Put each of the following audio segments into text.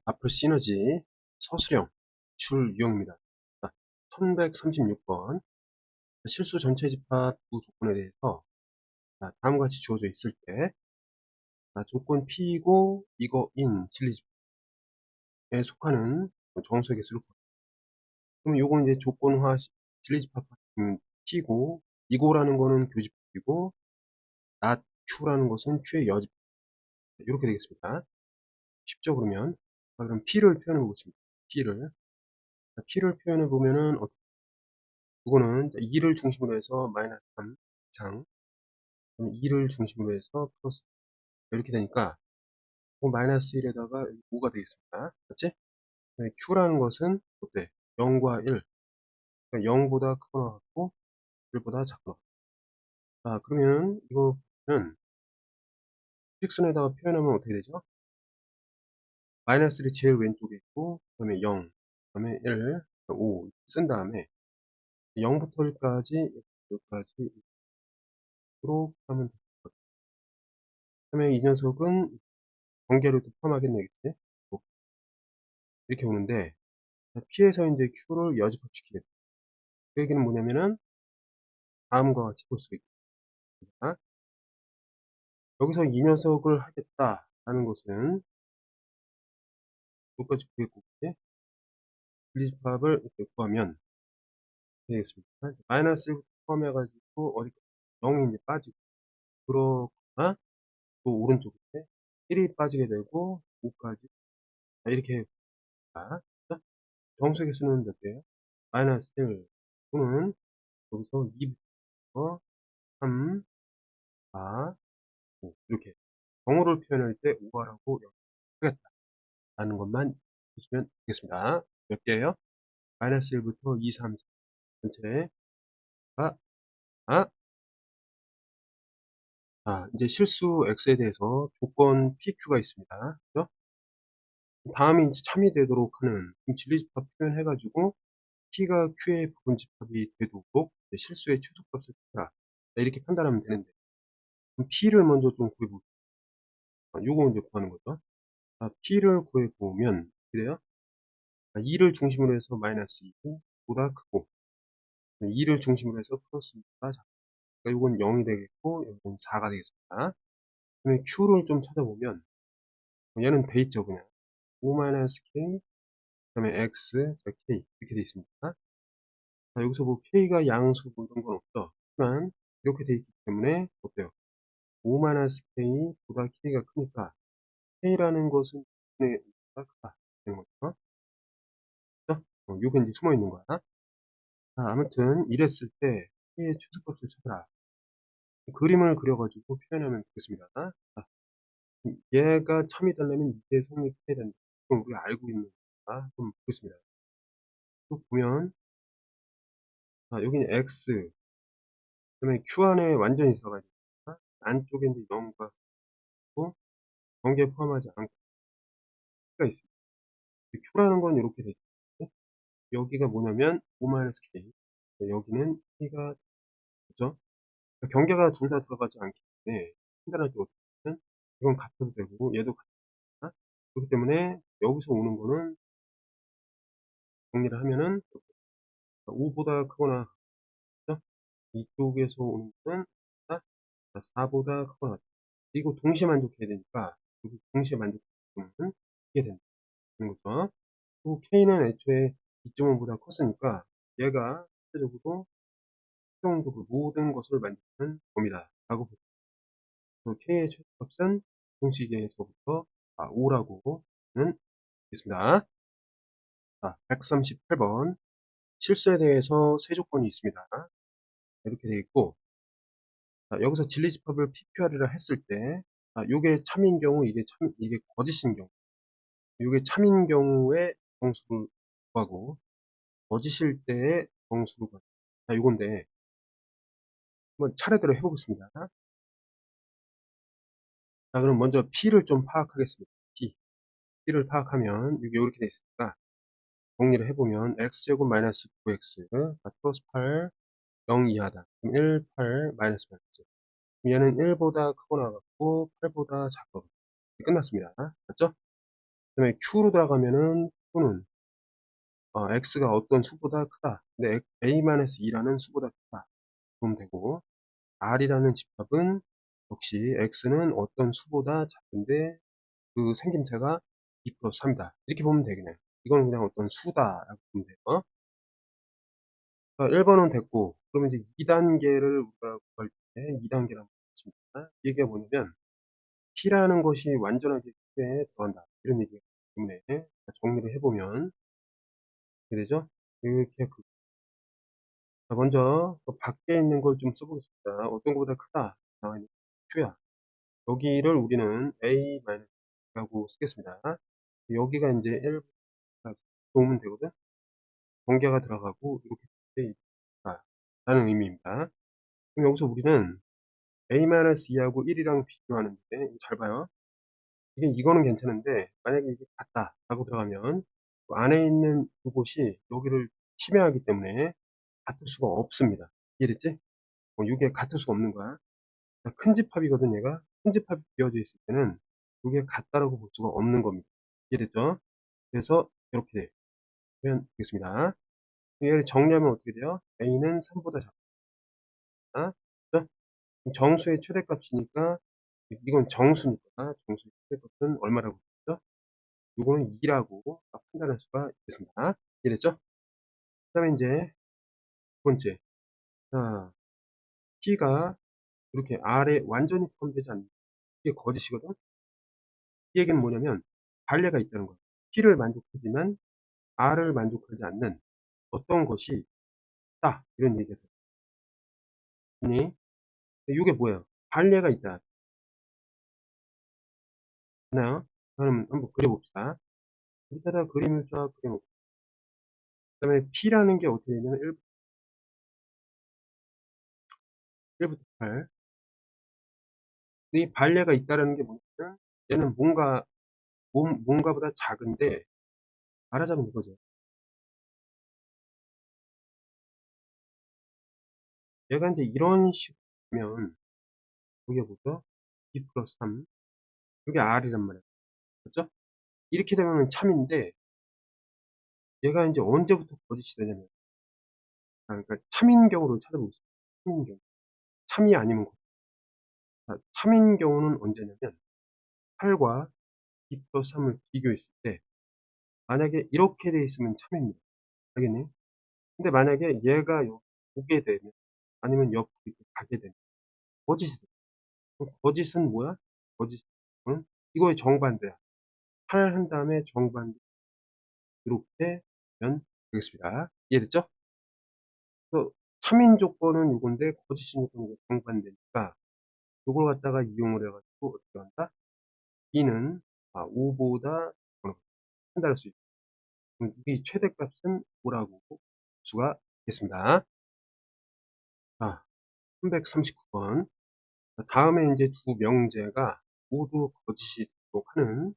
앞으로 시너지 서술형 줄 유형입니다. 1136번 실수 전체 집합 두 조건에 대해서 다음과 같이 주어져 있을 때 조건 P이고 이거인 진리 집합에 속하는 정수의 개수를 구합니다. 그럼 요건 이제 조건화 진리 집합 P고 이고라는 거는 교집합이고 not Q라는 것은 Q의 여집합 이렇게 되겠습니다. 쉽죠 그러면? 그럼 P를 표현해 보겠습니다. P를 표현해 보면은 이거는 2를 중심으로 해서 마이너스 3 이상 2를 중심으로 해서 플러스 이렇게 되니까 마이너스 1에다가 5가 되겠습니다. 맞지? Q라는 것은 어때? 0과 1 그러니까 0보다 크거나 같고 1보다 작거나 그러면 이거는 직선에다가 표현하면 어떻게 되죠? 마이너스 1이 제일 왼쪽에 있고 그 다음에 0 그 다음에 1 5 쓴 다음에 0부터 1까지 여기까지 로 하면 될 것 같아요. 그 다음에 이 녀석은 관계를 또 포함하겠네, 그치? 뭐 이렇게 오는데, P에서 이제 Q를 여집합시키겠다. 그 얘기는 뭐냐면은, 다음과 같이 볼 수 있습니다. 여기서 이 녀석을 하겠다라는 것은, 여기까지 구했고, 분리집합을 이렇게 구하면 되겠습니다. 마이너스 1부터 포함해가지고, 어디까지 0이 이제 빠지고, 그러거나, 또 오른쪽에 1이 빠지게 되고, 5까지, 이렇게, 정수의 개수는 몇 개예요? 마이너스 1 또는 여기서 2부터 3, 4, 5 이렇게 경우를 표현할 때 5하라고 하겠다라는 것만 보시면 되겠습니다. 몇 개예요? 마이너스 1부터 2, 3, 4 전체가 이제 실수 X에 대해서 조건 PQ가 있습니다. 그죠? 다음이 이제 참이 되도록 하는 진리집합 표현해가지고 P가 Q의 부분집합이 되도록 실수의 최소값을 찾아라 이렇게 판단하면 되는데 그럼 P를 먼저 좀 구해보죠. 요거 이제 구하는 거죠. P를 구해보면 그래요? 2를 중심으로 해서 마이너스 2고 보다 크고 2를 중심으로 해서 플러스보다 작고 그러니까 요건 0이 되겠고 요건 4가 되겠습니다. 그러면 Q를 좀 찾아보면 얘는 돼 있죠 그냥 5-K 그 다음에 X K 이렇게 돼 있습니다. 여기서 뭐 K가 양수 뭐 이런 건 없죠. 하지만 이렇게 돼 있기 때문에 어때요? 5-K 보다 K가 크니까 K라는 것은 2분의 5가 크다 되는 거죠. 그죠? 요게 이제 숨어 있는 거야. 아무튼 이랬을 때 K의 최소값을 찾아라. 그림을 그려가지고 표현하면 되겠습니다. 얘가 참이 되려면 이게 성립해야 된다. 그럼 우리가 알고 있는 거다. 좀 보겠습니다. 또 보면 여기는 X 그다음에 Q 안에 완전히 들어가야 됩니다. 안쪽에 이제 0과 4고 경계에 포함하지 않고 X가 있습니다. Q라는 건 이렇게 되죠. 여기가 뭐냐면 5-K 여기는 K가 그죠? 경계가 둘 다 들어가지 않기 때문에 판단할 때 어떻게 이건 같아도 되고 얘도 같다. 그렇기 때문에 여기서 오는 거는 정리를 하면은 5보다 크거나 같죠? 이쪽에서 오는 거는 4보다 크거나 같다. 이거 동시에 만족해야 되니까 여기 동시에 만족하면 이게 된다는 거죠. 또 K는 애초에 2.5보다 컸으니까 얘가 실제적으로 최종적으로 모든 것을 만족하는 범위다 라고 보죠. K의 최소값은 공식에서부터 5라고는 있습니다. 138번 실수에 대해서 세 조건이 있습니다. 이렇게 되어 있고 여기서 진리집합을 PQR이라 했을 때 요게 참인 경우 이게 거짓인 경우 요게 참인 경우에 정수를 구하고 거짓일 때의 정수를 구하고 요건데 한번 차례대로 해보겠습니다. 그럼 먼저 P를 좀 파악하겠습니다. P를 파악하면 이게 이렇게 되어 있으니까 정리를 해보면 x제곱 마이너스 9x 플러스 8 0 이하다. 그럼 1, 8 마이너스 마이너스 얘는 1보다 크거나 같고 8보다 작고 끝났습니다. 맞죠? 그다음에 Q로 들어가면은 Q는 X가 어떤 수보다 크다. 근데 A-2라는 수보다 크다. 그러면 되고, R이라는 집합은 역시 X는 어떤 수보다 작은데 그 생김새가 2+3이다. 이렇게 보면 되겠네요. 이건 그냥 어떤 수다라고 보면 돼요. 1번은 됐고, 그러면 이제 2단계를 우리가 구할 때 2단계를 한번 보겠습니다. 얘기가 뭐냐면 P라는 것이 완전하게 Q에 들어간다. 이런 얘기이기 때문에 정리를 해보면 어떻게 되죠? 이렇게 자, 먼저 밖에 있는 걸 좀 써보겠습니다. 어떤 것보다 크다. 나와 있는 Q야. 여기를 우리는 A-라고 쓰겠습니다. 여기가 이제 1까지 도우면 되거든. 전개가 들어가고 이렇게 돼 있다 라는 의미입니다. 그럼 여기서 우리는 A-2하고 1이랑 비교하는데 잘 봐요. 이거는 괜찮은데 만약에 이게 같다 라고 들어가면 그 안에 있는 이곳이 여기를 침해하기 때문에 같을 수가 없습니다. 이해됐지? 이게 같을 수가 없는 거야. 큰 집합이거든. 얘가 큰 집합이 비어져 있을 때는 이게 같다라고 볼 수가 없는 겁니다. 이해됐죠? 그래서 이렇게 되면 되겠습니다. 얘를 정리하면 어떻게 돼요? A는 3보다 작다. 그죠? 정수의 최대값이니까 이건 정수니까 정수의 최대값은 얼마라고 했죠? 이거는 2라고 판단할 수가 있겠습니다. 이해됐죠? 그 다음에 이제 두 번째. 자, P가 이렇게 R에 완전히 포함되지 않는 이게 거짓이거든? 이 얘기는 뭐냐면 반례가 있다는 거예요. P를 만족하지만 R을 만족하지 않는 어떤 것이 있다. 이런 얘기가 되니 이게 뭐예요? 반례가 있다. 하나요? 그럼 한번 그려봅시다. 여기다가 그림을 쫙 그려놓고 그 다음에 P라는 게 어떻게 되냐면 1부터 8. 이 반례가 있다라는 게 뭐냐면 얘는 뭔가보다 작은데 말하자면 이거죠. 얘가 이제 이런 식으로 보면 여기가 뭐죠? 2 플러스 3 이게 R이란 말이에요. 그렇죠? 이렇게 되면 참인데 얘가 이제 언제부터 거짓이 되냐면 그러니까 참인 경우를 찾아보겠습니다. 참인 경우. 참이 아니면 거짓. 자, 참인 경우는 언제냐면 8과 2 플러스 3을 비교했을 때 만약에 이렇게 돼 있으면 참입니다. 알겠니? 근데 만약에 얘가 여기 오게 되면 아니면 옆으로 이렇게 가게 되면 거짓이 돼. 그럼 거짓은 뭐야? 거짓은 이거의 정반대야. 8 한 다음에 정반대 이렇게 하면 되겠습니다. 이해됐죠? 그래서 참인 조건은 이건데 거짓인 조건은 정반대니까 이걸 갖다가 이용을 해가지고 어떻게 한다? B는 5보다 한다를 수 있다. 그럼 이 최대값은 5라고 볼 수가 있겠습니다. 자, 339번. 다음에 이제 두 명제가 모두 거짓이도록 하는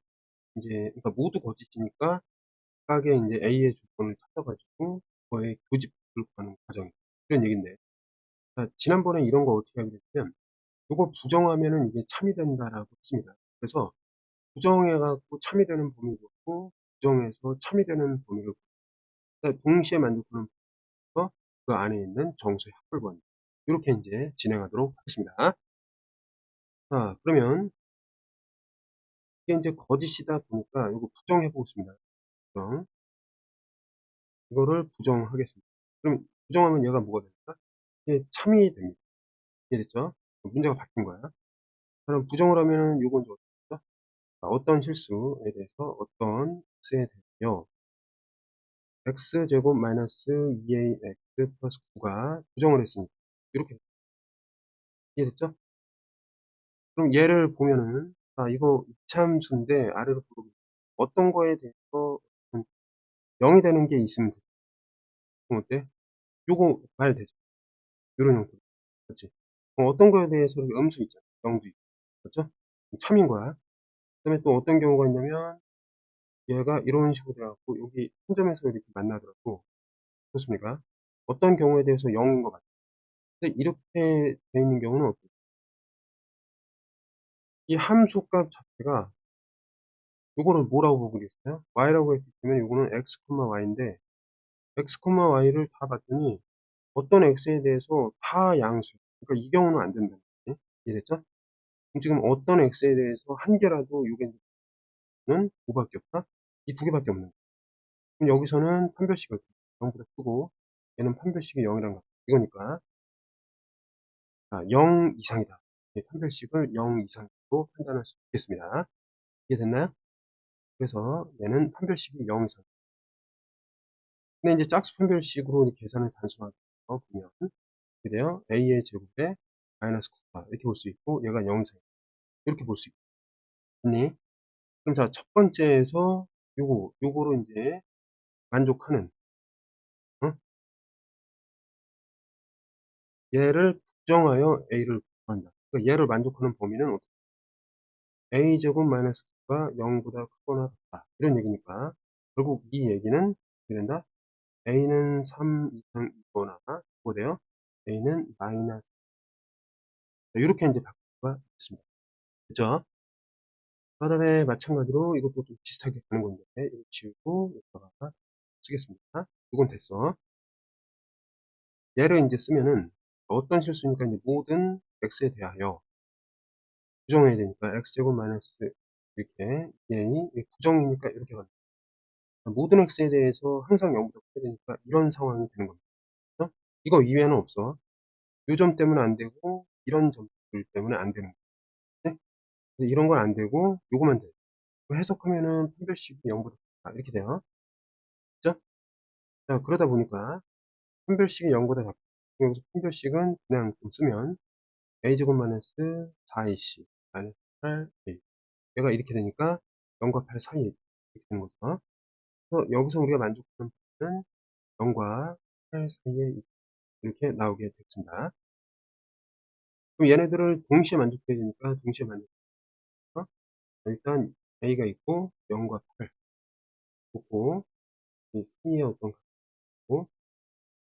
그러니까 모두 거짓이니까 각각의 이제 A의 조건을 찾아가지고 그거의 교집합을 구하는 과정 이런 얘기인데 지난번에 이런 거 어떻게 하게 됐냐면 이걸 부정하면은 이게 참이 된다라고 했습니다. 그래서 부정해갖고 참이 되는 범위를 고 부정해서 참이 되는 범위를 동시에 만족하는 그 안에 있는 정수의 합을 구한다. 이렇게 이제 진행하도록 하겠습니다. 자, 그러면 이게 이제 거짓이다 보니까 이거 부정해 보겠습니다. 부정. 이거를 부정하겠습니다. 그럼 부정하면 얘가 뭐가 됩니까? 이게 참이 됩니다. 이해됐죠? 문제가 바뀐 거야. 그럼 부정을 하면은 요건 이제 어떻게 되죠? 어떤 실수에 대해서 어떤 x에 대하여 x제곱 마이너스 2ax 플러스 9가 부정을 했습니다. 이렇게 이해됐죠? 그럼 얘를 보면은 이거 이참수인데 아래로 보면 어떤 거에 대해서 0이 되는 게 있으면 되죠. 그럼 어때? 요거 말 되죠. 요런 형태. 그렇지? 어떤 거에 대해서 이렇게 음수 있잖아. 0도 있고. 그렇죠? 참인 거야. 그 다음에 또 어떤 경우가 있냐면 얘가 이런 식으로 돼갖고 여기 한 점에서 이렇게 만나더라고. 그렇습니까? 어떤 경우에 대해서 0인 것 같아요. 근데 이렇게 돼 있는 경우는 어때요? 이 함수 값 자체가 요거를 뭐라고 보고 계세요? y라고 했기 때문에 요거는 x, y인데 x, y를 다 봤더니 어떤 x에 대해서 다 양수. 그러니까 이 경우는 안 된다는 거지. 이해됐죠? 그럼 지금 어떤 x에 대해서 한 개라도 요게는 5 밖에 없다? 이 두 개밖에 없는 거야. 그럼 여기서는 판별식을 0보다 크고 얘는 판별식이 0이란 거. 이거니까 0 이상이다. 판별식을 0 이상으로 판단할 수 있겠습니다. 이해됐나요? 그래서 얘는 판별식이 0 이상. 근데 이제 짝수 판별식으로 계산을 단순하게 보면 이렇게 돼요. a의 제곱에 마이너스 9가 이렇게 볼 수 있고 얘가 0 이상 이렇게 볼 수 있니? 그럼 자, 첫 번째에서 요거로 이제 만족하는, 어? 얘를 부정하여 a를 구한다. 그러니까 얘를 만족하는 범위는 어떻게? a 제곱 마이너스 9가 0보다 크거나 같다. 이런 얘기니까 결국 이 얘기는 어떻게 된다? a는 3 이상이거나 그거 돼요. a는 마이너스 이렇게 이제 바꿀 수가 있습니다. 그죠? 그 다음에 마찬가지로 이것도 좀 비슷하게 가는 건데 이거 지우고 여기다가 쓰겠습니다. 이건 됐어. 얘를 이제 쓰면은 어떤 실수니까 이제 모든 x에 대하여 부정해야 되니까 x제곱 마이너스 이렇게 얘이 부정이니까 이렇게 가는 거예요. 모든 x에 대해서 항상 0보다 크게 되니까 이런 상황이 되는 겁니다. 그렇죠? 이거 이외에는 없어. 요 점 때문에 안 되고 이런 점들 때문에 안 되는 거예요. 네? 이런 건 안 되고 요거만 돼요. 해석하면은 판별식이 0보다 작다 이렇게 돼요. 그죠? 자, 그러다 보니까 판별식이 0보다 작다. 여기서 판별식은 그냥 좀 쓰면 a제곱 마이너스 4ac 마이너스 8a 얘가 이렇게 되니까 0과 8 사이에 이렇게 되는 거죠. 그래서 여기서 우리가 만족하는 부분은 0과 8 사이에 이렇게 나오게 됐습니다. 그럼 얘네들을 동시에 만족해야 되니까 동시에 만족해서 일단 a가 있고 0과 8 있고 이 사이에 어떤 고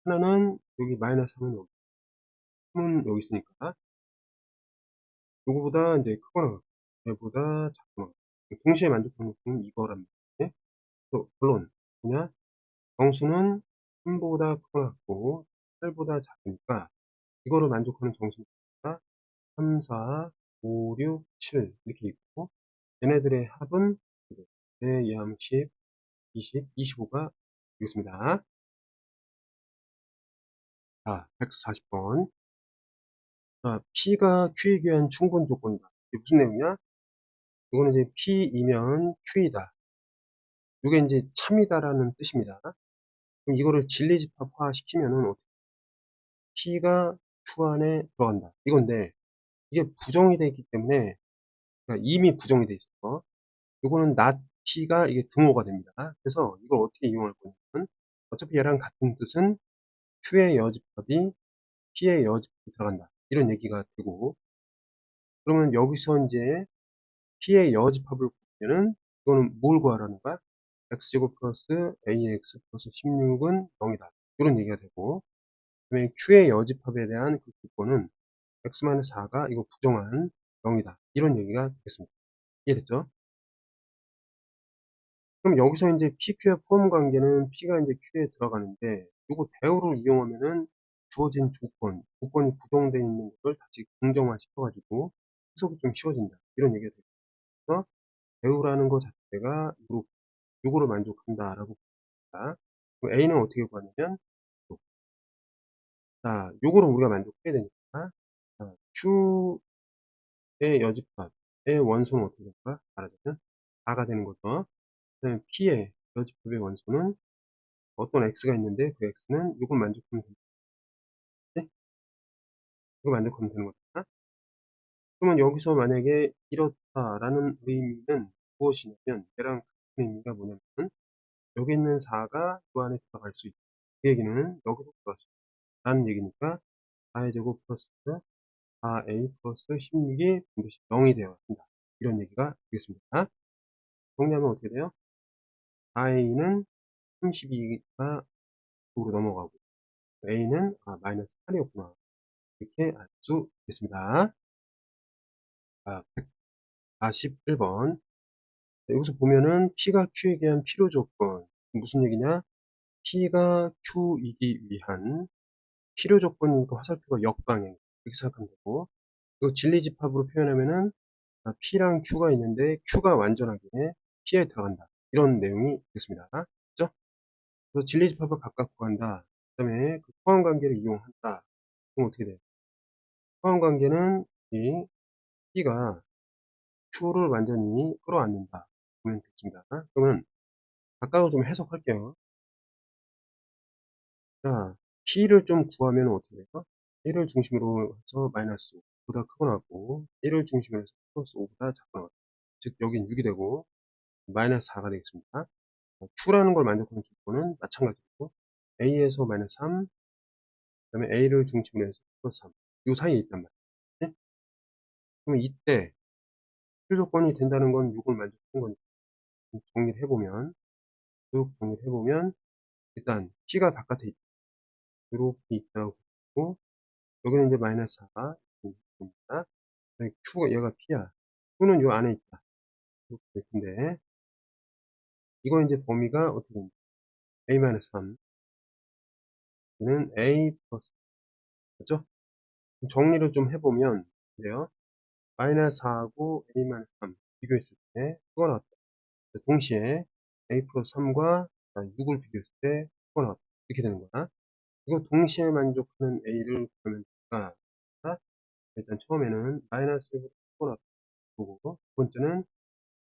하나는 여기 마이너스 3은 여기 3은 여기 있으니까 요거보다 이제 크거나 같고 얘보다 작거나 같고 동시에 만족하는 부분은 이거란 말이에요. 그래서 결론 뭐냐? 정수는 3보다 크거나 같고 8보다 작으니까 이거를 만족하는 정수가 3, 4, 5, 6, 7 이렇게 있고 얘네들의 합은 1, 2, 3, 10, 20, 25가 되겠습니다. 자, 140번. 자, P가 Q에 귀한 충분 조건이다. 이게 무슨 내용이냐? 이거는 이제 P이면 Q이다. 이게 이제 참이다라는 뜻입니다. 그럼 이거를 진리집합화 시키면은 P가 Q 안에 들어간다. 이건데 이게 부정이 되어 있기 때문에 그러니까 이미 부정이 되어 있어. 요거는 not P가 이게 등호가 됩니다. 그래서 이걸 어떻게 이용할 거냐면 어차피 얘랑 같은 뜻은 Q의 여집합이 P의 여집합이 들어간다. 이런 얘기가 되고 그러면 여기서 이제 P의 여집합을 구하면은 이거는 뭘 구하라는 거야? x제곱 플러스 ax 플러스 16은 0이다. 이런 얘기가 되고 그다음에 Q의 여집합에 대한 그 조건은 x-4가 이거 부정한 0이다. 이런 얘기가 되겠습니다. 이해됐죠? 그럼 여기서 이제 PQ의 포럼 관계는 P가 이제 Q에 들어가는데 요거 대우를 이용하면은 주어진 조건이 부정되어 있는 것을 다시 긍정화 시켜가지고 해석이 좀 쉬워진다. 이런 얘기가 되죠. 대우라는 것 자체가 요거를 만족한다라고 봅니다. 그럼 A는 어떻게 구하냐면 자, 요거를 우리가 만족해야 되니까 자, Q의 여집합의 원소는 어떻게 될까? 말하자면 4가 되는 거죠. 그다음에 P의 여집합의 원소는 어떤 x가 있는데 그 x는 이걸 만족하면 됩니다. 네? 이거 만족하면 되는 거잖아. 그러면 여기서 만약에 이렇다라는 의미는 무엇이냐면 얘랑 같은 의미가 뭐냐면 여기 있는 4가 그 안에 들어갈 수 있다. 그 얘기는 여기도 들어갈 수 있다. 라는 얘기니까 4의 제곱 플러스 4a 플러스 16이 반드시 0이 되어야 한다. 이런 얘기가 되겠습니다. 정리하면 어떻게 돼요? 4a는 32가 으로 넘어가고 a는 마이너스 8이었구나. 이렇게 알 수 있겠습니다. 141번 여기서 보면은 P가 Q에 대한 필요 조건. 무슨 얘기냐? P가 Q이기 위한 필요 조건이니까 화살표가 역방향. 이렇게 생각하면 되고, 이거 진리집합으로 표현하면은 P랑 Q가 있는데 Q가 완전하게 P에 들어간다. 이런 내용이 되겠습니다. 그죠? 그래서 진리집합을 각각 구한다. 그 다음에 그 포함관계를 이용한다. 그럼 어떻게 돼요? 포함관계는 이 P가 Q를 완전히 끌어안는다. 보면 되겠습니다. 그러면 각각을 좀 해석할게요. 자, P를 좀 구하면 어떻게 돼요? 1을 중심으로 해서 마이너스 5보다 크고 나고 1을 중심으로 해서 플러스 5보다 작고 나고 즉 여긴 6이 되고 마이너스 4가 되겠습니다. Q라는 걸 만족하는 조건은 마찬가지고 A에서 마이너스 3, 그 다음에 A를 중심으로 해서 플러스 3. 요 사이에 있단 말이에요. 네? 그럼 이때 Q 조건이 된다는 건 6을 만족하는 거니까 정리를 해보면 쭉 정리를 해보면 일단 P가 바깥에 있다. 이렇게 있다고 보고 여기는 이제 마이너스 4가 있습니다. Q가 얘가 P야. Q는 요 안에 있다. 이렇게 될 텐데 이거 이제 범위가 어떻게 됩니까? A-3 는 A 플러스 그죠? 정리를 좀 해보면 그래요. 마이너스 4하고 A-3 비교했을 때 그거 나왔다. 동시에 A 플러스 3과 6을 비교했을 때 그거 나왔다. 이렇게 되는 거야. 이거 동시에 만족하는 A를 구하면 될까? 일단 처음에는 마이너스 1보다 크고 나왔다. 보고 두 번째는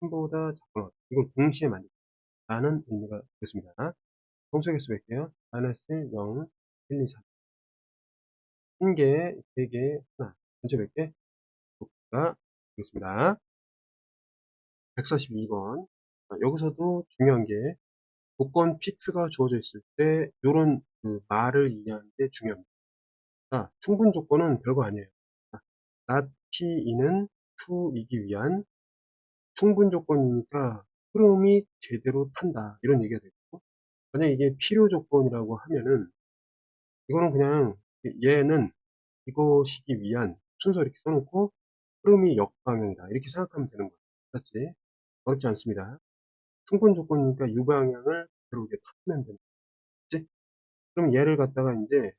3보다 작고 나왔다. 이걸 동시에 만족하는 의미가 되겠습니다. 정수의 개수 몇 개요? 마이너스 1, 0, 1, 2, 3. 1개, 3개, 하나. 전체 몇 개? 5개가 되겠습니다. 142번. 여기서도 중요한 게 조건 PQ가 주어져 있을 때 요런 그 말을 이해하는 게 중요합니다. 충분 조건은 별거 아니에요. not P는 Q이기 위한 충분 조건이니까 흐름이 제대로 탄다. 이런 얘기가 되고 만약에 이게 필요 조건이라고 하면은 이거는 그냥 얘는 이것이기 위한 순서 이렇게 써놓고 흐름이 역방향이다. 이렇게 생각하면 되는 거예요. 맞지? 어렵지 않습니다. 충분 조건이니까 유방향을 그대로 이렇게 타면 된다. 그치? 그럼 얘를 갖다가 이제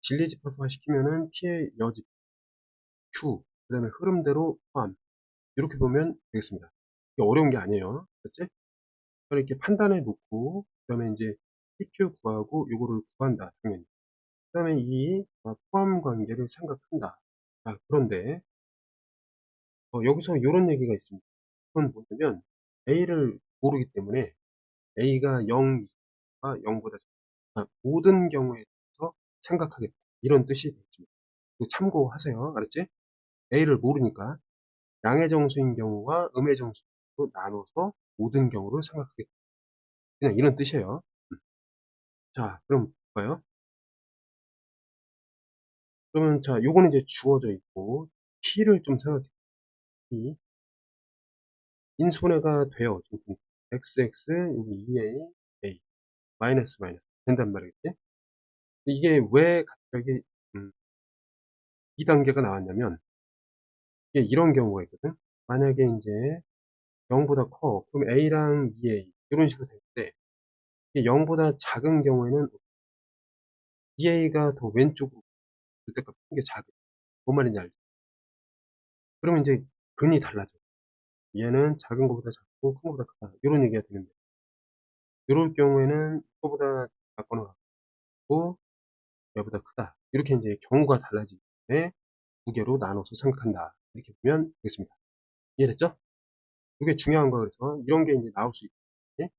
진리집합화 시키면은 P의 여집, Q, 그 다음에 흐름대로 포함. 이렇게 보면 되겠습니다. 이게 어려운 게 아니에요. 그치? 이렇게 판단해 놓고, 그 다음에 이제 PQ 구하고 요거를 구한다. 당연히. 그 다음에 이 포함 관계를 생각한다. 그런데, 여기서 이런 얘기가 있습니다. 그건 뭐냐면, A를 모르기 때문에 A가 0 이상과 0보다 작다. 모든 경우에 대해서 생각하겠다. 이런 뜻이 되겠습니다. 참고하세요. 알았지? A를 모르니까 양의 정수인 경우와 음의 정수로 나눠서 모든 경우를 생각하겠다. 그냥 이런 뜻이에요. 자, 그럼 볼까요? 그러면 자, 요거는 이제 주어져 있고 P를 좀 생각해. P. 인수분해가 돼요. 지금 XX, 여기 2A, A, 마이너스 마이너스 된단 말이겠지? 이게 왜 갑자기 2단계가 나왔냐면 이게 이런 경우가 있거든. 만약에 이제 0보다 커. 그럼 A랑 2A 이런 식으로 될 때 0보다 작은 경우에는 2A가 더 왼쪽으로 될 때가 큰 게 작아. 뭔 말인지 알죠? 그러면 이제 근이 달라져. 얘는 작은 것보다 작고 큰 것보다 크다. 이런 얘기가 되는데 이럴 경우에는 이거보다 작거나 같고 얘보다 크다. 이렇게 이제 경우가 달라지기 때문에 두 개로 나눠서 생각한다. 이렇게 보면 되겠습니다. 이해됐죠? 이게 중요한 거 그래서 이런 게 이제 나올 수 있거든요.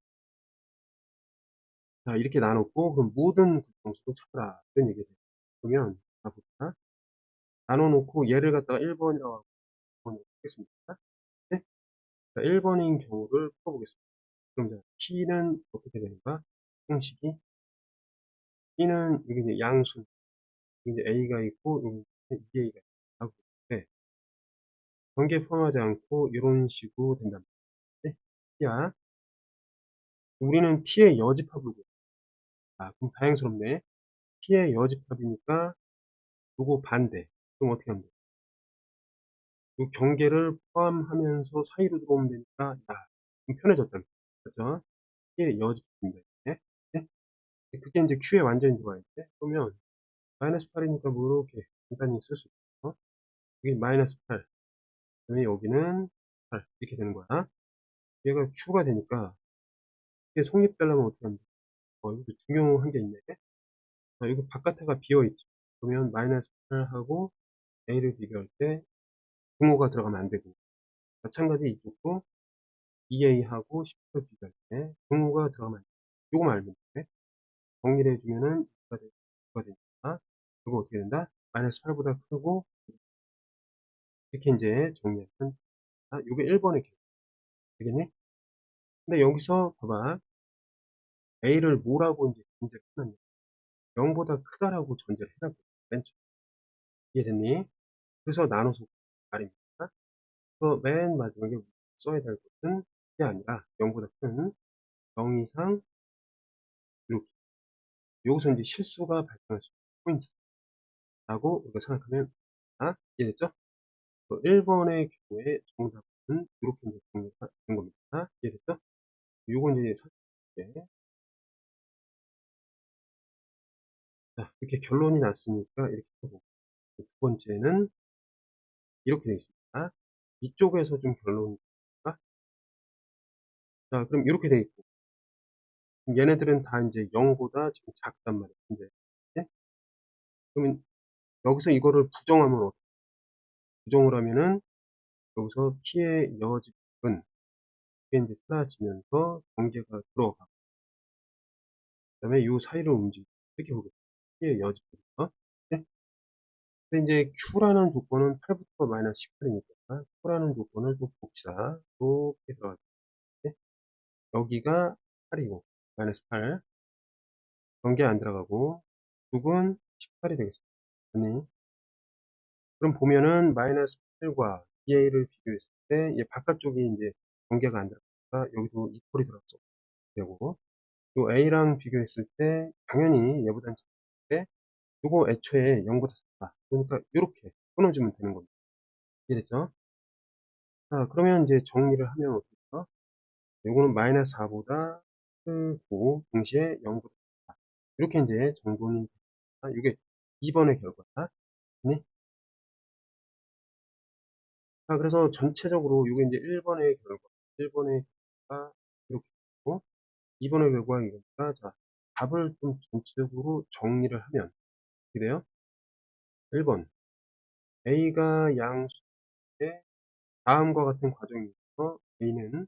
자, 이렇게 나눴고 그럼 모든 정수도 찾아라. 이런 얘기가 돼요. 그러면 자, 볼까? 나눠놓고 얘를 갖다가 1번이라고 하겠습니다. 네? 자, 1번인 경우를 풀어보겠습니다. 그럼 자, P는 어떻게 되는가? 형식이 P는 여기 이제 양수, 여기 이제 A가 있고 여기 2A가 있고 네. 관계 포함하지 않고 이런 식으로 된단 말이에요. P야. 우리는 P의 여집합을 구해요. 그럼 다행스럽네. P의 여집합이니까 요거 반대. 그럼 어떻게 하면 돼? 이 경계를 포함하면서 사이로 들어오면 되니까 야. 좀 편해졌다. 그죠? P의 여집합입니다. 이게. 네? 그게 이제 Q에 완전히 들어와 있대. 그러면 마이너스 8이니까 뭐 이렇게 간단히 쓸 수 있어. 여기 마이너스 8. 그다음에 여기는 8. 이렇게 되는 거야. 얘가 Q가 되니까 이게 성립되려면 어떻게 하면 돼? 이것도 중요한 게 있네. 여기 바깥에가 비어있죠. 그러면 마이너스 8하고 A를 비교할 때 분모가 들어가면 안 되고, 마찬가지 이쪽도 2A하고 10을 비교할 때 분모가 들어가면 안 돼. 요거만 알면 돼. 정리를 해주면은 6가 되니까 이거 어떻게 된다? 마이너스 8보다 크고, 이렇게 이제 정리하면 요게 1번의 기록 되겠니? 근데 여기서 봐봐. A를 뭐라고 이제 전제를 해놨냐. 0보다 크다라고 전제를 해놨거든. 맨 처음에. 이해됐니? 그래서 나눠서 말입니다. 그래서 맨 마지막에 써야 될 것은 그게 아니라 0보다 큰 0 이상 이렇게. 여기서 이제 실수가 발생할 수 있는 포인트라고 우리가 생각하면 이해됐죠? 1번의 경우에 정답은 이렇게 이제 정리가 된 겁니다. 이해됐죠? 요건 이제 살펴볼게. 자, 이렇게 결론이 났으니까 이렇게 하고, 두 번째는 이렇게 되어 있습니다. 이쪽에서 좀 결론이 나올까? 자, 그럼 이렇게 되어 있고, 얘네들은 다 이제 0보다 지금 작단 말이에요. 이제. 네? 그러면 여기서 이거를 부정하면 부정을 하면은 여기서 P의 여집합은 이게 이제 사라지면서 전개가 들어가고, 그다음에 이 사이를 움직이고 이렇게 보겠습니다. P의 여집합. 네? 근데 이제 Q라는 조건은 8부터 마이너스 18이니까 Q라는 조건을 또 봅시다. 이렇게 들어가죠. 네? 여기가 8이고 마이너스 8 전개 안 들어가고 6은 18이 되겠습니다. 아니, 그럼 보면은 마이너스 8과 2a를 비교했을 때 이 바깥쪽이 이제 전개가 안 들어가니까 여기도 이퀄이 들어갔죠. 되고 요 a랑 비교했을 때 당연히 얘보다는 작은데 요거 애초에 0보다 작다. 그러니까 이렇게 끊어주면 되는 겁니다. 이해됐죠? 자, 그러면 이제 정리를 하면 어떻게 돼요? 요거는 마이너스 4보다 크고 동시에 0보다 작다. 이렇게 이제 정돈이 됩니다. 이게 2번의 결과다. 네? 자, 그래서 전체적으로 이게 이제 1번의 결과, 1번의 결과 이렇게 있고, 2번의 결과 이거니까, 자, 답을 좀 전체적으로 정리를 하면, 어떻게 돼요? 1번. A가 양수인데, 다음과 같은 과정에서 A는,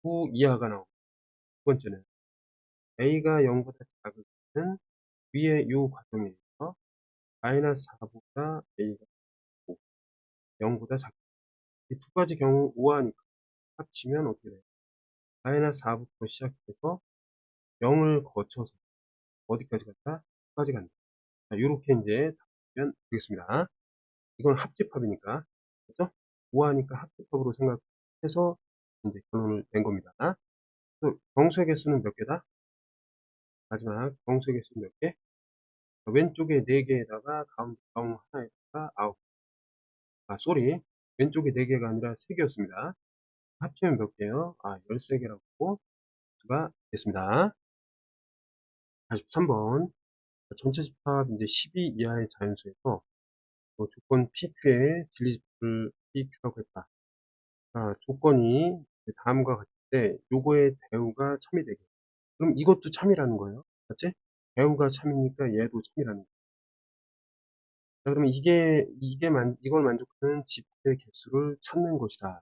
9 이하가 나오고, 두 번째는 A가 0보다 작을 때는 위의 이 과정에서 마이너스 4보다 A가 작고, 0보다 작다. 이 두 가지 경우 우하니까 합치면 어떻게 돼요? 마이너스 4부터 시작해서 0을 거쳐서 어디까지 간다? 9까지 간다. 자, 요렇게 이제 답하면 되겠습니다. 이건 합집합이니까. 그죠? 우하니까 합집합으로 생각해서 이제 결론을 낸 겁니다. 또 정수의 개수는 몇 개다? 마지막 정수의 개수는 몇 개? 왼쪽에 4개에다가 가운데 0 하나에다가 9. 쏘리. 왼쪽에 4개가 아니라 3개였습니다. 합치면 몇 개요? 13개라고 수가 됐습니다. 43번. 전체 집합 이제 12 이하의 자연수에서 조건 PQ의 진리집합을 PQ라고 했다. 조건이 다음과 같을 때 요거의 대우가 참이 되게. 그럼 이것도 참이라는 거예요. 맞지? 대우가 참이니까 얘도 참이라는 거예요. 자, 그러면 이걸 만족하는 집합의 개수를 찾는 것이다.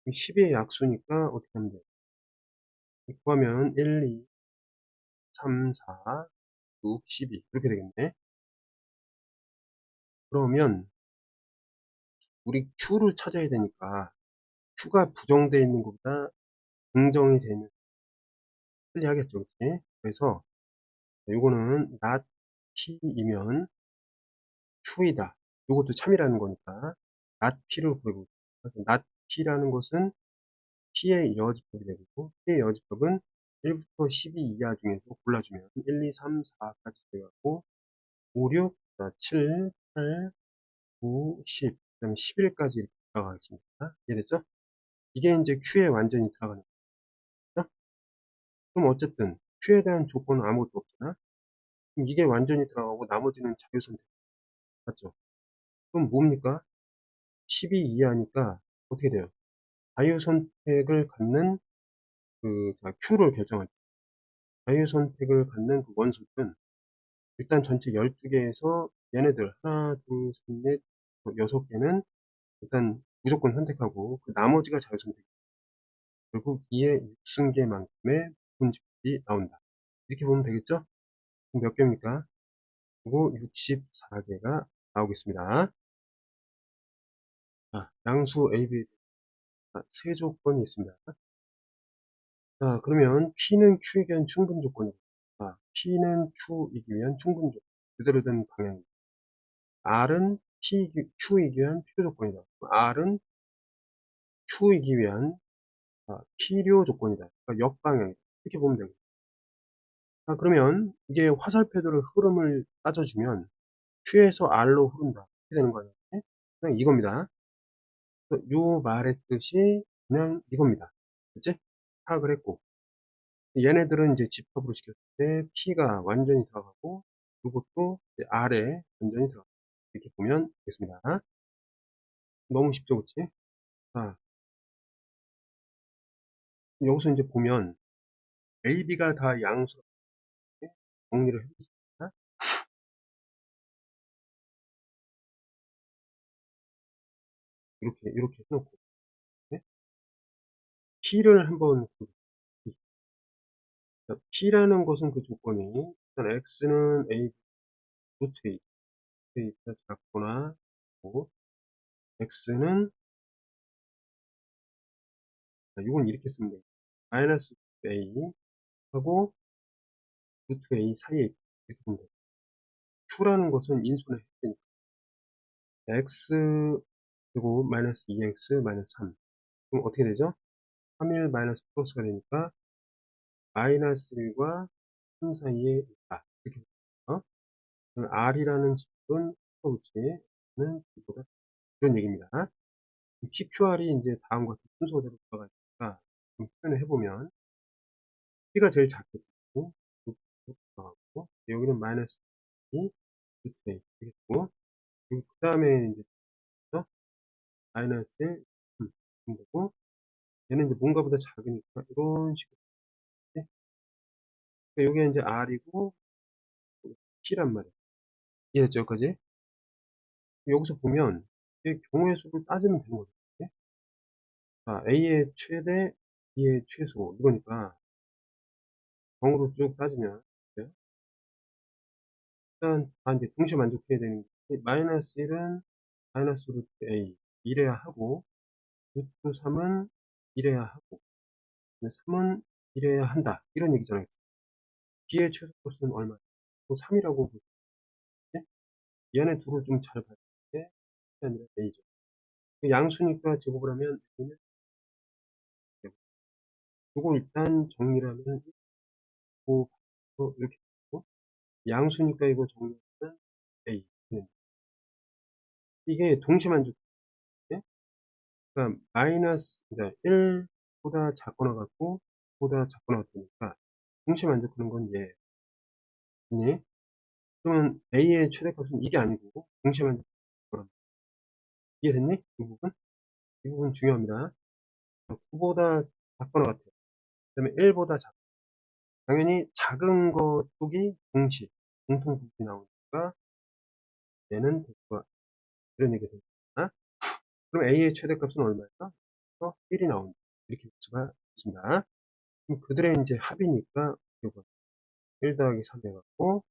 10의 약수니까 어떻게 하면 돼? 구하면 1, 2, 3, 4, 6, 12 이렇게 되겠네. 그러면 우리 Q를 찾아야 되니까 Q가 부정되어 있는 것보다 긍정이 되면 편리하겠죠, 그치? 그래서 요거는 not P이면 true이다. 요것도 참이라는 거니까 not P를 구해보고, not P라는 것은 P의 여집합이 되고, P의 여집합은 1부터 12 이하 중에서 골라주면 1, 2, 3, 4까지 돼갖고 5, 6, 7, 8, 9, 10, 그 다음에 11까지 들어가겠습니다. 이해됐죠? 이게 이제 Q에 완전히 들어가는 거죠. 그럼 어쨌든 Q에 대한 조건은 아무것도 없잖아. 그럼 이게 완전히 들어가고 나머지는 자유선택. 맞죠? 그럼 뭡니까? 12 이하니까 어떻게 돼요? 자유선택을 갖는 Q를 결정할 때 자유선택을 갖는 그 원소들은 일단 전체 12개에서 얘네들 하나, 둘, 셋, 넷, 6개는 일단 무조건 선택하고 그 나머지가 자유선택. 결국 2의 6승계만큼의 부분집합이 나온다. 이렇게 보면 되겠죠? 그럼 몇 개입니까? 그리고 64개가 나오겠습니다. 자, 양수 AB에 세 조건이 있습니다. 자, 그러면 P는 Q이기 위한 충분 조건이다. 자, P는 Q이기 위한 충분 조건. 그대로 된 방향입니다. R은 Q이기 위한 필요 조건이다. R은 Q이기 위한 필요 조건이다. 그러니까 역방향이다. 이렇게 보면 되겠다. 자, 그러면 이게 화살표들의 흐름을 따져주면 Q에서 R로 흐른다. 이렇게 되는 거 아니에요? 그냥 이겁니다. 요 말의 뜻이 그냥 이겁니다. 그치? 파악을 했고. 얘네들은 이제 집합으로 시켰을 때 P가 완전히 들어가고, 이것도 R에 완전히 들어가고. 이렇게 보면 되겠습니다. 너무 쉽죠, 그치? 자, 여기서 이제 보면 A, B가 다 양수 정리를 해보겠습니다. 이렇게 해놓고. 네? P를 한번 P라는 것은 그 조건이 일단 X는 A 루트 A가 작거나 뭐 X는 이건 이렇게 쓰면 돼요. 마이너스 A 하고 루트 A 사이에 이렇게 보면 돼요. Q라는 것은 인수분해 해야 되니까 X 그리고 마이너스 2X 마이너스 3 그럼 어떻게 되죠? 3일 마이너스 플러스가 되니까 마이너스 1과 3 사이에 있다. 이렇게 되죠. R이라는 집은 붙이는 집보다 이런 얘기입니다. PQR이 이제 다음과 같은 순서대로 들어가니까 좀 표현을 해보면 P가 제일 작겠죠. 들어가고 여기는 마이너스 2, 루트 A 되겠고 그리고 그 다음에 이제 마이너스 1, 되고 얘는 이제 뭔가보다 작으니까 이런 식으로 그러니까 여기가 이제 R이고 P란 말이에요. 이해됐죠? 여기까지? 여기서 보면 경우의 수를 따지면 되는 거죠. 자, A의 최대, B의 최소 이거니까 경우로 쭉 따지면 돼요. 일단 이제 동시에 만족해야 되는 게 마이너스 1은 마이너스 루트 A 이래야 하고 루트 3은 이래야 하고 3은 이래야 한다 이런 얘기잖아요. B의 최소 값은 얼마예요? 3이라고 보시면 얘네 둘을 좀 잘 봐야 돼. 아니라 A죠. 양수니까 제곱을 하면 A는 이거 일단 정리를 하면 이렇게 되고 양수니까 이거 정리하면 A 이게 동시 만족 그러니까 마이너스 그러니까 1보다 작거나 같고 보다 작거나 같으니까 동시 만족하는 건 얘. 네. 그러면 A의 최대값은 이게 아니고 동시 만족하는 거란 이해됐니? 이 부분 중요합니다. 9보다 작거나 같아요. 그 다음에 1보다 작 당연히 작은 것 쪽이 공통분이 나오니까 얘는 대수가 이런 얘기가 됩니다. 그럼 A의 최대값은 얼마일까? 1이 나온다. 이렇게 볼 수가 있습니다. 그럼 그들의 이제 합이니까 이거 1 더하기 3 해갖고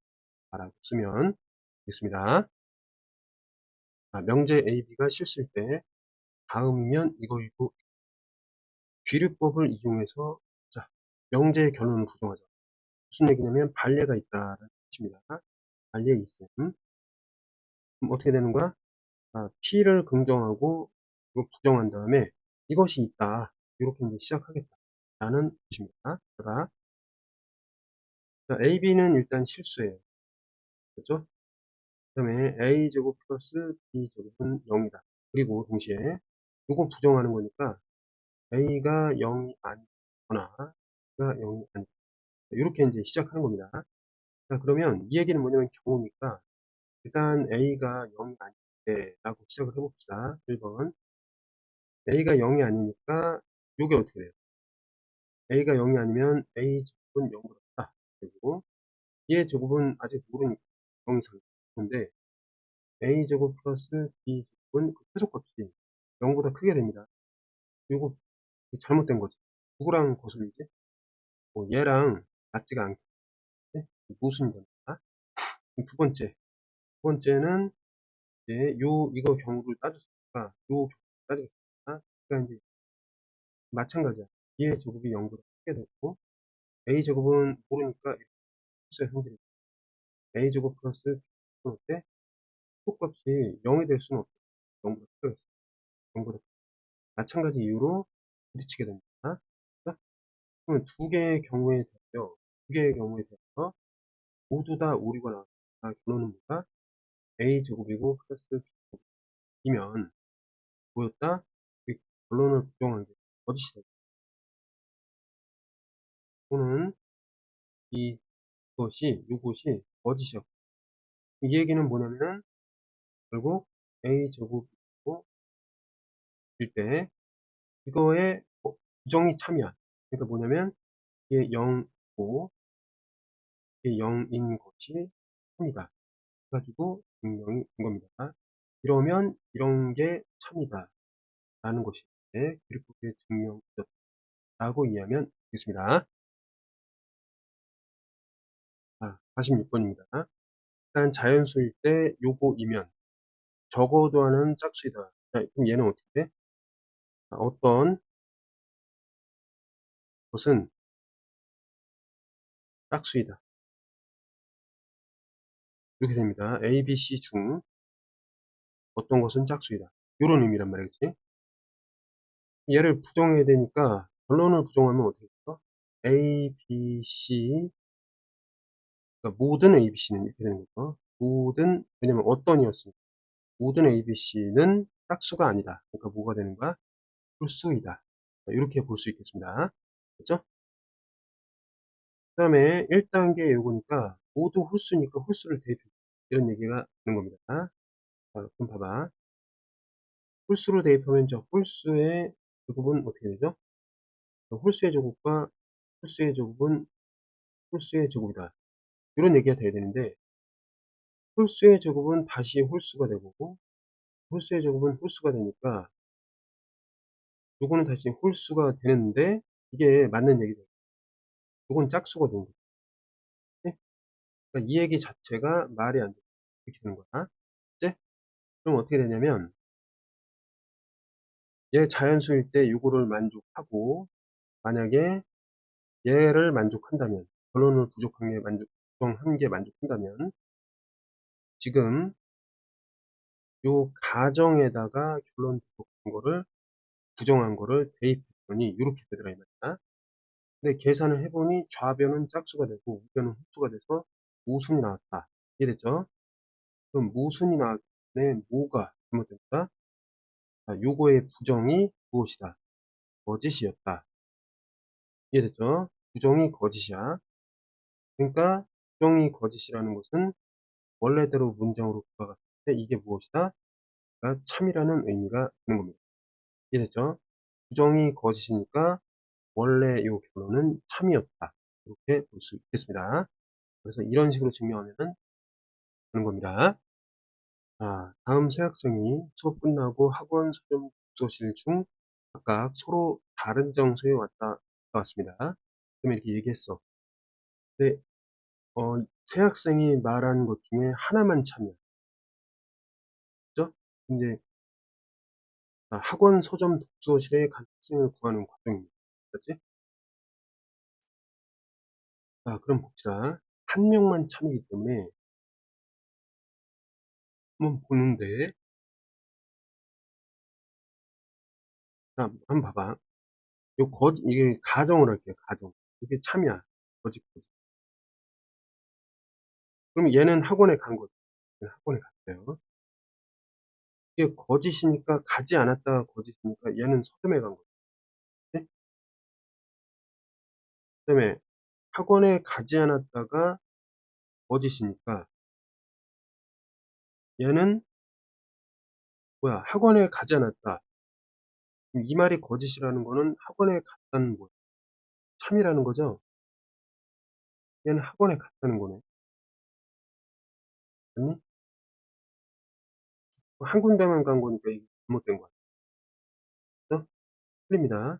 알아서 쓰면 되겠습니다. 명제 AB가 실수일 때 다음이면 이거 귀류법을 이용해서 자 명제의 결론을 부정하자. 무슨 얘기냐면 반례가 있다는 뜻입니다. 반례 있음. 그럼 어떻게 되는 거야? P를 긍정하고 이거 부정한 다음에 이것이 있다. 이렇게 이제 시작하겠다. 라는 뜻입니다. AB는 일단 실수예요. 그렇죠? 그 다음에 A제곱 플러스 B제곱은 0이다. 그리고 동시에 요거 부정하는 거니까 A가 0이 아니거나 B가 0이 아니다. 요렇게 인제 시작하는 겁니다. 자, 그러면 이 얘기는 뭐냐면 경우니까 일단 A가 0이 아닐 때라고 시작을 해 봅시다. 1번. A가 0이 아니니까 요게 어떻게 돼요? A가 0이 아니면 A 제곱은 0보다 크다. 그리고 B의 제곱은 아직 모르니까 0 이상. 근데 A 제곱 플러스 B 제곱은 그 최소값이 0보다 크게 됩니다. 요거 잘못된 거지. 누구랑 거슬리지? 뭐 얘랑 맞지가 않게 모순이 됩니다. 두 번째. 두 번째는 이제 이거 경우를 따졌으니까 요 경우를 따지겠습니다. 그러니까 이제 마찬가지야. B의 제곱이 0보다 크게 되고 A 제곱은 모르니까 이렇게 숫자 형질이 A 제곱 플러스 B 제곱 때 속값이 0이 될 수는 없죠. 0보다 크게 있어요. 0보다 마찬가지 이유로 부딪히게 됩니다. 그죠? 그러면 두 개의 경우에 대하여 두 개의 경우에 대해서 모두 다 오류가 나왔다. 결론은 뭐다? A 제곱이고 플러스 B 제곱이면 뭐였다? 그 결론을 부정한 게 거짓이다. 또는 요것이 거짓이었고 이 얘기는 뭐냐면은 결국 A 제곱이고 일 때 이거의 부정이 참이야. 그러니까 뭐냐면 이게 0이고 이게 0인 것이 참이다. 그래가지고 증명이 된 겁니다. 이러면 이런 게 참이다 라는 것이 그리프의 증명이었다고 이해하면 되겠습니다. 자, 46번입니다. 일단 자연수일 때 요거이면 적어도 하는 짝수이다. 자, 그럼 얘는 어떻게 돼? 어떤 것은 짝수이다. 이렇게 됩니다. A, B, C 중 어떤 것은 짝수이다. 이런 의미란 말이겠지. 얘를 부정해야 되니까 결론을 부정하면 어떻게 될까? A, B, C 그러니까 모든 A, B, C는 이렇게 되는 거죠. 왜냐면 어떤이었으니까 모든 A, B, C는 짝수가 아니다. 그러니까 뭐가 되는 거야? 홀수이다. 이렇게 볼 수 있겠습니다. 그렇죠? 그 다음에 1단계 요거니까 모두 홀수니까 홀수를 대입해 이런 얘기가 되는 겁니다. 자, 그럼 봐봐. 홀수로 대입하면 저 홀수의 제곱은 어떻게 되죠? 홀수의 제곱과 홀수의 제곱은 홀수의 제곱이다. 이런 얘기가 돼야 되는데 홀수의 제곱은 다시 홀수가 되고 홀수의 제곱은 홀수가 되니까 요거는 다시 홀수가 되는데 이게 맞는 얘기죠. 요건 짝수가 되는 거죠. 네? 그러니까 이 얘기 자체가 말이 안 돼. 이렇게 되는 거야. 이제 그럼 어떻게 되냐면 얘 자연수일 때 요거를 만족하고 만약에 얘를 만족한다면 결론을 부정한 게 만족한다면 지금 요 가정에다가 결론 부정한 거를 대입했더니 이렇게 되더라 이 말이야. 근데 계산을 해보니 좌변은 짝수가 되고 우변은 홀수가 돼서 모순이 나왔다. 이해됐죠? 그럼 모순이 나왔기 때문에 뭐가 잘못됐다? 요거의 부정이 무엇이다? 거짓이었다. 이해됐죠? 부정이 거짓이야. 그러니까 부정이 거짓이라는 것은 원래대로 문장으로 돌아갔을 때 이게 무엇이다? 그러니까 참이라는 의미가 되는 겁니다. 이해됐죠? 부정이 거짓이니까 원래 이 결론은 참이었다. 이렇게 볼 수 있겠습니다. 그래서 이런 식으로 증명하면 되는 겁니다. 자, 다음 세 학생이 수업 끝나고 학원 소점 독서실 중 각각 서로 다른 장소에 갔다 왔습니다. 그러면 이렇게 얘기했어. 근데 세 학생이 말한 것 중에 하나만 참이야. 그죠? 근데 학원 서점 독서실에 간 학생을 구하는 과정입니다. 그렇지? 자, 그럼 봅시다. 한 명만 참이기 때문에 한번 보는데, 자, 한번 봐봐. 이게 가정을 할게요. 가정. 이게 참이야. 거짓. 그럼 얘는 학원에 간 거죠. 얘는 학원에 갔어요. 이게 거짓이니까 가지 않았다가 거짓이니까 얘는 서점에 간 거죠. 네? 그다음에 학원에 가지 않았다가 거짓이니까 얘는 뭐야 학원에 가지 않았다. 그럼 이 말이 거짓이라는 거는 학원에 갔다는 뭐야? 참이라는 거죠. 얘는 학원에 갔다는 거네. 아니? 한 군데만 간 거니까 이게 잘못된 거야. 그죠? 틀립니다.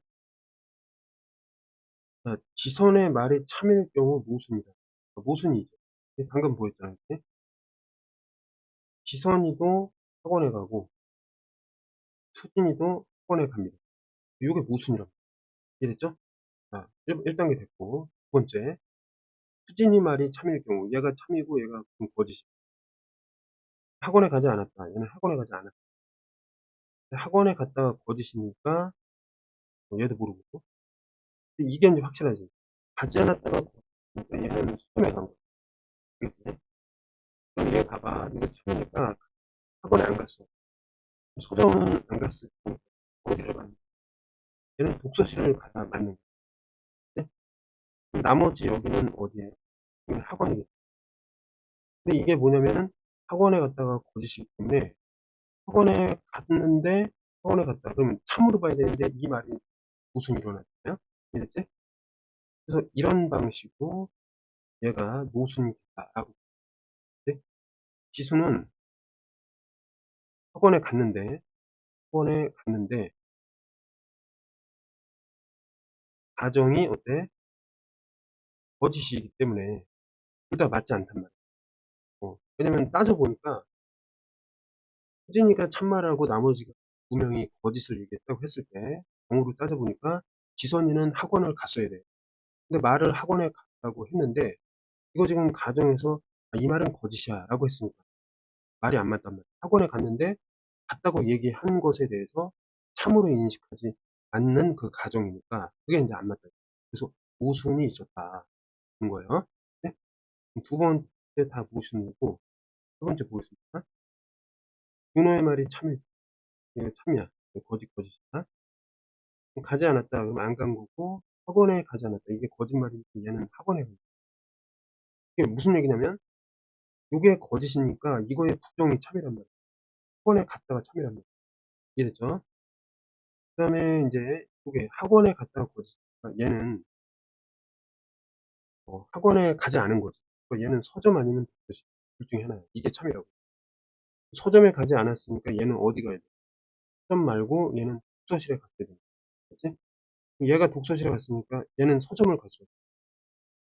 자, 지선의 말이 참일 경우 모순이다. 모순이죠. 방금 보였잖아요. 이렇게. 지선이도 학원에 가고 수진이도 학원에 갑니다. 이게 모순이랍니다. 이해됐죠? 자, 1단계 됐고 두 번째 수진이 말이 참일 경우 얘가 참이고 얘가 거짓이야. 학원에 가지 않았다. 얘는 학원에 가지 않았다. 학원에 갔다가 거짓이니까 얘도 모르고 이게 이제 확실하지. 가지 않았다가 거짓이니까 얘는 서점에 간 거야. 그치? 그럼 얘 봐봐. 이거 참이니까 학원에 안 갔어. 서점은 안 갔을 때 어디를 갔냐? 얘는 독서실을 가야 맞는 거야. 나머지 여기는 어디에? 여기는 학원이겠지. 근데 이게 뭐냐면은 학원에 갔다가 거짓이기 때문에 학원에 갔는데 학원에 갔다. 그러면 참으로 봐야 되는데 이 말이 무슨 일어났잖아요. 이랬지? 그래서 이런 방식으로 얘가 모순이 됐다라고. 네? 지수는 학원에 갔는데 학원에 갔는데 가정이 어때? 거짓이기 때문에 둘 다 맞지 않단 말이야. 왜냐면 따져보니까 수진이가 참말하고 나머지 두 명이 거짓을 얘기했다고 했을 때 경우를 따져보니까 지선이는 학원을 갔어야 돼. 근데 말을 학원에 갔다고 했는데 이거 지금 가정에서 이 말은 거짓이야 라고 했으니까 말이 안 맞단 말이야. 학원에 갔는데 갔다고 얘기한 것에 대해서 참으로 인식하지 않는 그 가정이니까 그게 이제 안 맞다. 그래서 모순이 있었다는 거예요. 네? 두 번째 다 모순이고 세 번째 보겠습니다. 윤호의 말이 참일, 이거 참이야. 거짓이야. 가지 않았다. 그럼 안 간 거고 학원에 가지 않았다. 이게 거짓말이니까 얘는 학원에 간 거야. 이게 무슨 얘기냐면 이게 거짓이니까 이거의 부정이 참이란 말이야. 학원에 갔다가 참이란 말이야. 이해됐죠? 그 다음에 이제 이게 학원에 갔다가 거짓이니까 얘는 학원에 가지 않은 거지. 그러니까 얘는 서점 아니면 독서실. 둘 중에 하나야. 이게 참이라고. 서점에 가지 않았으니까 얘는 어디 가야 돼? 서점 말고 얘는 독서실에 갔어야 돼. 그치? 얘가 독서실에 갔으니까 얘는 서점을 갔어.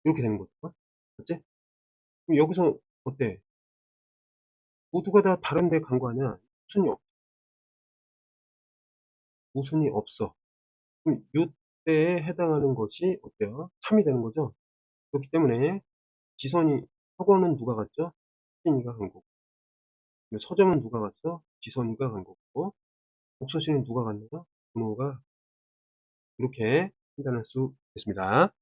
이렇게 되는 거죠. 맞지? 그럼 여기서 어때? 모두가 다 다른 데 간 거 아니야? 모순이 없어. 그럼 요때에 해당하는 것이 어때요? 참이 되는 거죠? 그렇기 때문에 지선이, 학원은 누가 갔죠? 수진이가 간 거고. 서점은 누가 갔어? 지선이가 간 거고. 독서실은 누가 갔나요? 준호가. 이렇게 판단할 수 있습니다.